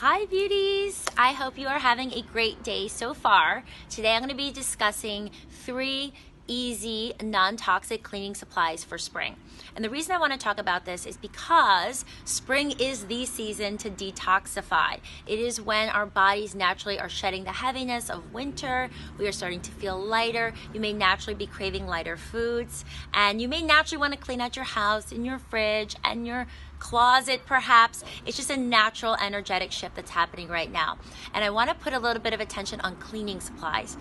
Hi beauties! I hope you are having a great day so far. Today I'm going to be discussing 3 easy non-toxic cleaning supplies for spring. And the reason I want to talk about this is because spring is the season to detoxify. It is when our bodies naturally are shedding the heaviness of winter. We are starting to feel lighter. You may naturally be craving lighter foods, and you may naturally want to clean out your house and your fridge and your closet perhaps. It's just a natural energetic shift that's happening right now. And I want to put a little bit of attention on cleaning supplies.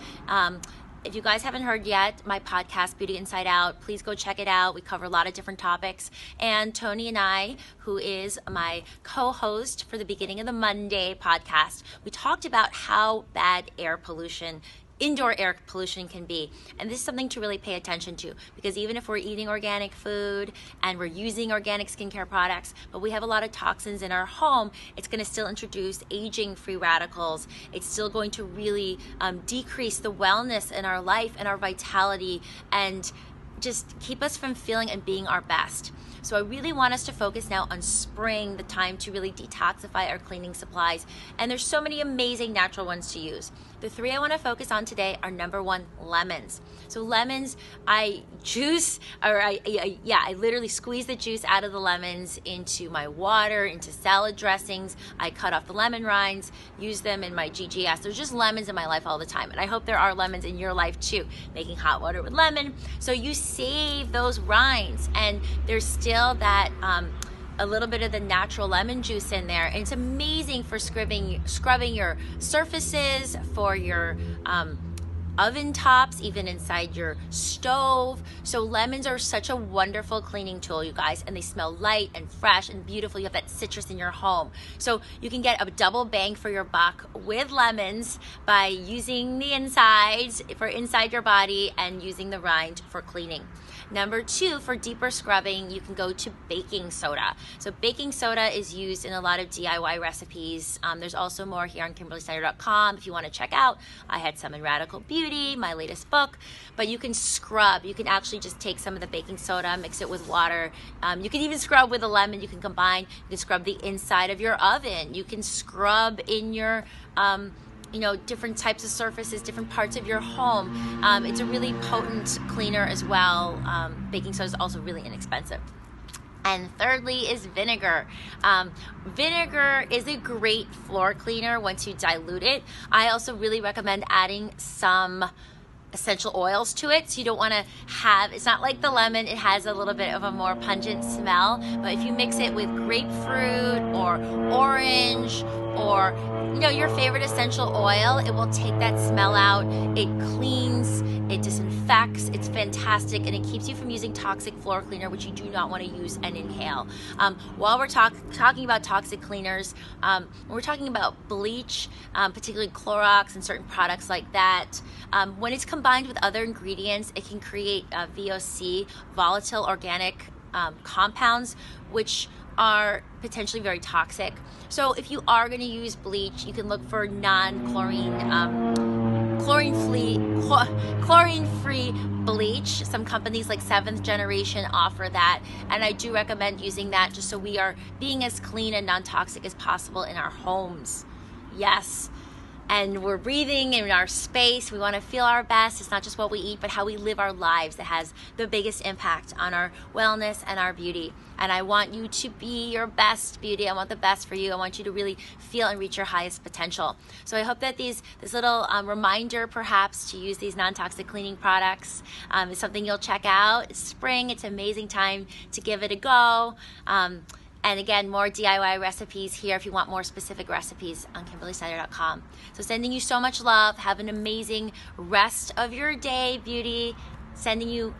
If you guys haven't heard yet, my podcast, Beauty Inside Out, please go check it out. We cover a lot of different topics. And Tony and I, who is my co-host for the Beginning of the Monday podcast, we talked about how bad indoor air pollution can be. And this is something to really pay attention to, because even if we're eating organic food and we're using organic skincare products, but we have a lot of toxins in our home, it's going to still introduce aging free radicals. It's still going to really decrease the wellness in our life and our vitality, and just keep us from feeling and being our best. So I really want us to focus now on spring, the time to really detoxify our cleaning supplies. And there's so many amazing natural ones to use. The 3 I want to focus on today are number 1, lemons. So lemons, I literally squeeze the juice out of the lemons into my water, into salad dressings. I cut off the lemon rinds, use them in my GGS. There's just lemons in my life all the time. And I hope there are lemons in your life too, making hot water with lemon. So you save those rinds, and there's still that a little bit of the natural lemon juice in there. And it's amazing for scrubbing your surfaces, for your oven tops, even inside your stove. So lemons are such a wonderful cleaning tool, you guys, and they smell light and fresh and beautiful. You have that citrus in your home. So you can get a double bang for your buck with lemons by using the insides for inside your body and using the rind for cleaning. Number 2, for deeper scrubbing, you can go to baking soda. So baking soda is used in a lot of DIY recipes. There's also more here on KimberlySnyder.com if you want to check out. I had some in Radical Beauty, my latest book. But you can scrub. You can actually just take some of the baking soda, mix it with water. You can even scrub with a lemon. You can combine. You can scrub the inside of your oven. You can scrub in your different types of surfaces, different parts of your home. It's a really potent cleaner as well. Baking soda is also really inexpensive. And thirdly is vinegar. Vinegar is a great floor cleaner once you dilute it. I also really recommend adding some essential oils to it. So you don't want to it's not like the lemon, it has a little bit of a more pungent smell, but if you mix it with grapefruit or orange or your favorite essential oil, it will take that smell out. It cleans, it disinfects, it's fantastic, and it keeps you from using toxic floor cleaner, which you do not want to use and inhale. While we're talking about toxic cleaners, we're talking about bleach, particularly Clorox and certain products like that. When it's combined with other ingredients, it can create VOC, volatile organic compounds, which are potentially very toxic. So if you are going to use bleach, you can look for non-chlorine, chlorine-free bleach. Some companies like 7th Generation offer that, and I do recommend using that just so we are being as clean and non-toxic as possible in our homes. Yes. And we're breathing in our space. We want to feel our best. It's not just what we eat, but how we live our lives that has the biggest impact on our wellness and our beauty. And I want you to be your best beauty. I want the best for you. I want you to really feel and reach your highest potential. So I hope that this little reminder perhaps to use these non-toxic cleaning products is something you'll check out. It's spring. It's an amazing time to give it a go. And again, more DIY recipes here if you want more specific recipes on KimberlySnyder.com. So sending you so much love. Have an amazing rest of your day, beauty. Sending you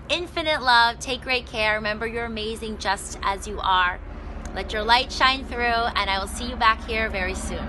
infinite love. Take great care. Remember, you're amazing just as you are. Let your light shine through, and I will see you back here very soon.